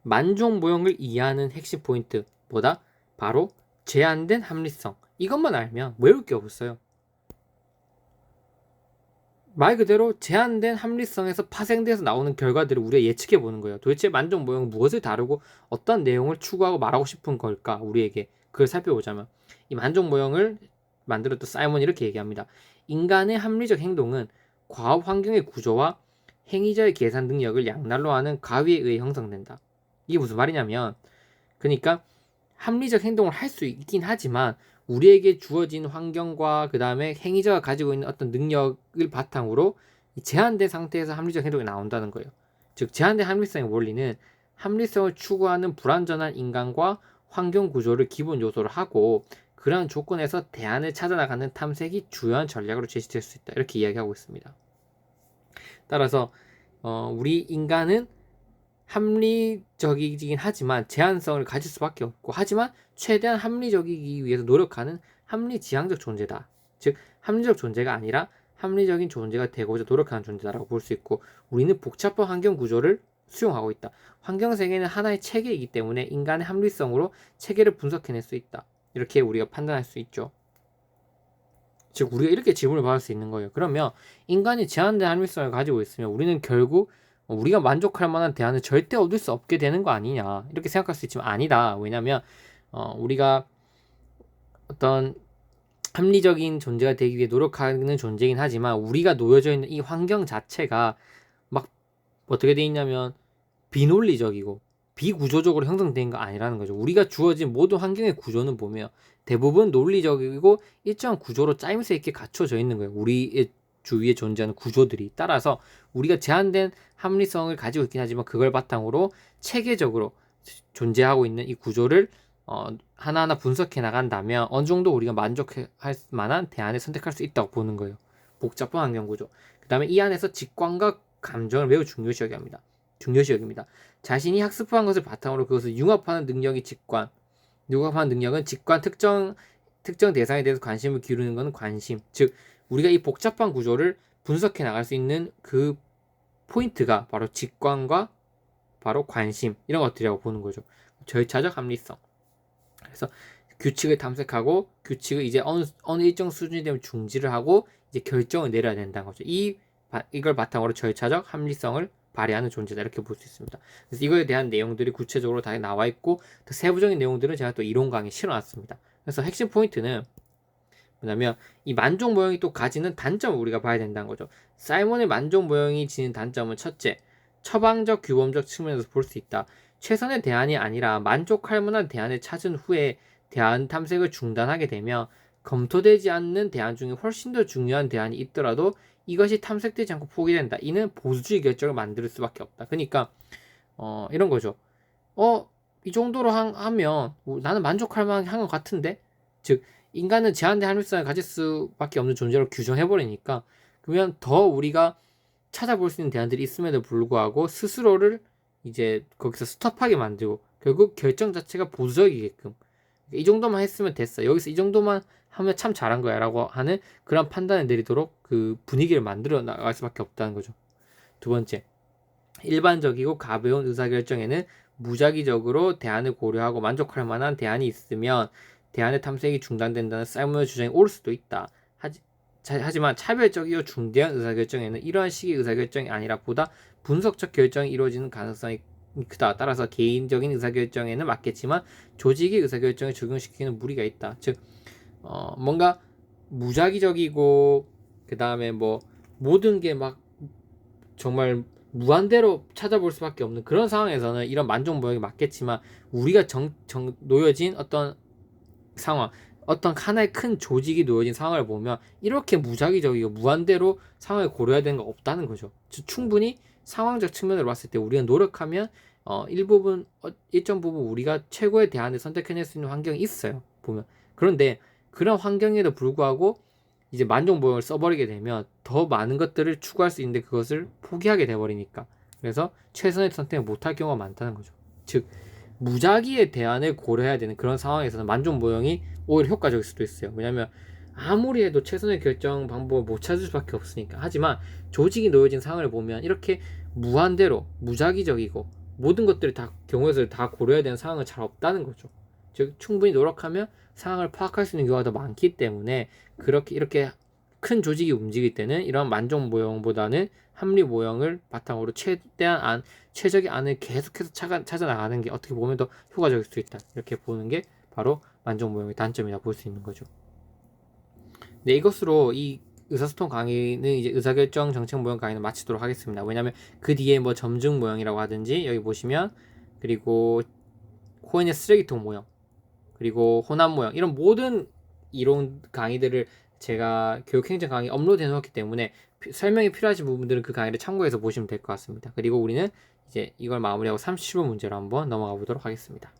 만족 모형을 이해하는 핵심 포인트 뭐다? 바로 제한된 합리성. 이것만 알면 외울 게 없어요. 말 그대로 제한된 합리성에서 파생돼서 나오는 결과들을 우리가 예측해 보는 거예요. 도대체 만족 모형은 무엇을 다루고 어떤 내용을 추구하고 말하고 싶은 걸까? 우리에게 그걸 살펴보자면 이 만족 모형을 만들었던 사이먼이 이렇게 얘기합니다. 인간의 합리적 행동은 과업 환경의 구조와 행위자의 계산 능력을 양날로 하는 가위에 의해 형성된다. 이게 무슨 말이냐면 그러니까 합리적 행동을 할 수 있긴 하지만 우리에게 주어진 환경과 그 다음에 행위자가 가지고 있는 어떤 능력을 바탕으로 제한된 상태에서 합리적 행동이 나온다는 거예요. 즉 제한된 합리성의 원리는 합리성을 추구하는 불완전한 인간과 환경 구조를 기본 요소로 하고 그러한 조건에서 대안을 찾아나가는 탐색이 주요한 전략으로 제시될 수 있다. 이렇게 이야기하고 있습니다. 따라서 우리 인간은 합리적이긴 하지만 제한성을 가질 수밖에 없고 하지만 최대한 합리적이기 위해서 노력하는 합리지향적 존재다. 즉 합리적 존재가 아니라 합리적인 존재가 되고자 노력하는 존재다라고 볼 수 있고 우리는 복잡한 환경 구조를 수용하고 있다. 환경 세계는 하나의 체계이기 때문에 인간의 합리성으로 체계를 분석해낼 수 있다. 이렇게 우리가 판단할 수 있죠. 즉 우리가 이렇게 질문을 받을 수 있는 거예요. 그러면 인간이 제한된 합리성을 가지고 있으면 우리는 결국 우리가 만족할 만한 대안을 절대 얻을 수 없게 되는 거 아니냐 이렇게 생각할 수 있지만 아니다. 왜냐하면 우리가 어떤 합리적인 존재가 되기 위해 노력하는 존재이긴 하지만 우리가 놓여져 있는 이 환경 자체가 막 어떻게 돼 있냐면 비논리적이고 비구조적으로 형성된 거 아니라는 거죠. 우리가 주어진 모든 환경의 구조는 보면 대부분 논리적이고 일정한 구조로 짜임새 있게 갖춰져 있는 거예요. 우리의 주위에 존재하는 구조들이. 따라서 우리가 제한된 합리성을 가지고 있긴 하지만 그걸 바탕으로 체계적으로 존재하고 있는 이 구조를 하나하나 분석해 나간다면 어느 정도 우리가 만족할 만한 대안을 선택할 수 있다고 보는 거예요. 복잡한 환경 구조. 그 다음에 이 안에서 직관과 감정을 매우 중요시 여깁니다. 자신이 학습한 것을 바탕으로 그것을 융합하는 능력이 직관. 융합하는 능력은 직관 특정 대상에 대해서 관심을 기울이는 것은 관심. 즉 우리가 이 복잡한 구조를 분석해 나갈 수 있는 그 포인트가 바로 직관과 바로 관심 이런 것들이라고 보는 거죠. 절차적 합리성. 그래서 규칙을 탐색하고 규칙을 이제 어느 일정 수준이 되면 중지를 하고 이제 결정을 내려야 된다는 거죠. 이걸 바탕으로 절차적 합리성을 발휘하는 존재다 이렇게 볼 수 있습니다. 그래서 이거에 대한 내용들이 구체적으로 다 나와 있고 더 세부적인 내용들은 제가 또 이론 강의 실어놨습니다. 그래서 핵심 포인트는 뭐냐면 이 만족 모형이 또 가지는 단점을 우리가 봐야 된다는 거죠. 사이먼의 만족 모형이 지닌 단점은 첫째, 처방적 규범적 측면에서 볼 수 있다. 최선의 대안이 아니라 만족할 만한 대안을 찾은 후에 대안 탐색을 중단하게 되면 검토되지 않는 대안 중에 훨씬 더 중요한 대안이 있더라도 이것이 탐색되지 않고 포기된다. 이는 보수주의 결정을 만들 수밖에 없다. 그러니까 이런 거죠. 이 정도로 하면 나는 만족할 만한 것 같은데? 즉 인간은 제한된 합리성을 가질 수밖에 없는 존재로 규정해버리니까 그러면 더 우리가 찾아볼 수 있는 대안들이 있음에도 불구하고 스스로를 이제 거기서 스톱하게 만들고 결국 결정 자체가 보수적이게끔 이 정도만 했으면 됐어. 여기서 이 정도만 하면 참 잘한 거야 라고 하는 그런 판단을 내리도록 그 분위기를 만들어 나갈 수밖에 없다는 거죠. 두 번째, 일반적이고 가벼운 의사결정에는 무작위적으로 대안을 고려하고 만족할 만한 대안이 있으면 대안의 탐색이 중단된다는 사이먼의 주장이 옳을 수도 있다. 하지만 차별적이고 중대한 의사결정에는 이러한 식의 의사결정이 아니라 보다 분석적 결정이 이루어지는 가능성이 크다. 따라서 개인적인 의사결정에는 맞겠지만 조직의 의사결정에 적용시키는 무리가 있다. 즉 뭔가 무작위적이고 그 다음에 뭐 모든 게 막 정말 무한대로 찾아볼 수밖에 없는 그런 상황에서는 이런 만족 모형이 맞겠지만 우리가 놓여진 어떤 상황, 어떤 하나의 큰 조직이 놓여진 상황을 보면 이렇게 무작위적이고 무한대로 상황을 고려해야 되는 거 없다는 거죠. 충분히 상황적 측면으로 봤을 때 우리가 노력하면 일정 부분 우리가 최고의 대안을 선택해낼 수 있는 환경이 있어요. 보면. 그런데 그런 환경에도 불구하고 이제 만족 모형을 써버리게 되면 더 많은 것들을 추구할 수 있는데 그것을 포기하게 돼버리니까 그래서 최선의 선택을 못할 경우가 많다는 거죠. 즉 무작위의 대안을 고려해야 되는 그런 상황에서는 만족 모형이 오히려 효과적일 수도 있어요. 왜냐하면 아무리 해도 최선의 결정 방법을 못 찾을 수밖에 없으니까. 하지만 조직이 놓여진 상황을 보면 이렇게 무한대로 무작위적이고 모든 것들을 다 경우의 수를 다 고려해야 되는 상황은 잘 없다는 거죠. 즉 충분히 노력하면 상황을 파악할 수 있는 경우가 더 많기 때문에 그렇게 이렇게 큰 조직이 움직일 때는 이런 만족 모형보다는 합리 모형을 바탕으로 최적의 안을 계속해서 찾아 나가는 게 어떻게 보면 더 효과적일 수 있다. 이렇게 보는 게 바로 만족 모형의 단점이라 볼 수 있는 거죠. 네, 이것으로 이 의사소통 강의는 이제 의사결정 정책 모형 강의는 마치도록 하겠습니다. 왜냐하면 그 뒤에 뭐 점증 모형이라고 하든지 여기 보시면 그리고 코인의 쓰레기통 모형 그리고 호남 모형 이런 모든 이론 강의들을 제가 교육행정 강의 업로드 해놓았기 때문에 설명이 필요하신 부분들은 그 강의를 참고해서 보시면 될 것 같습니다. 그리고 우리는 이제 이걸 마무리하고 37번 문제로 한번 넘어가 보도록 하겠습니다.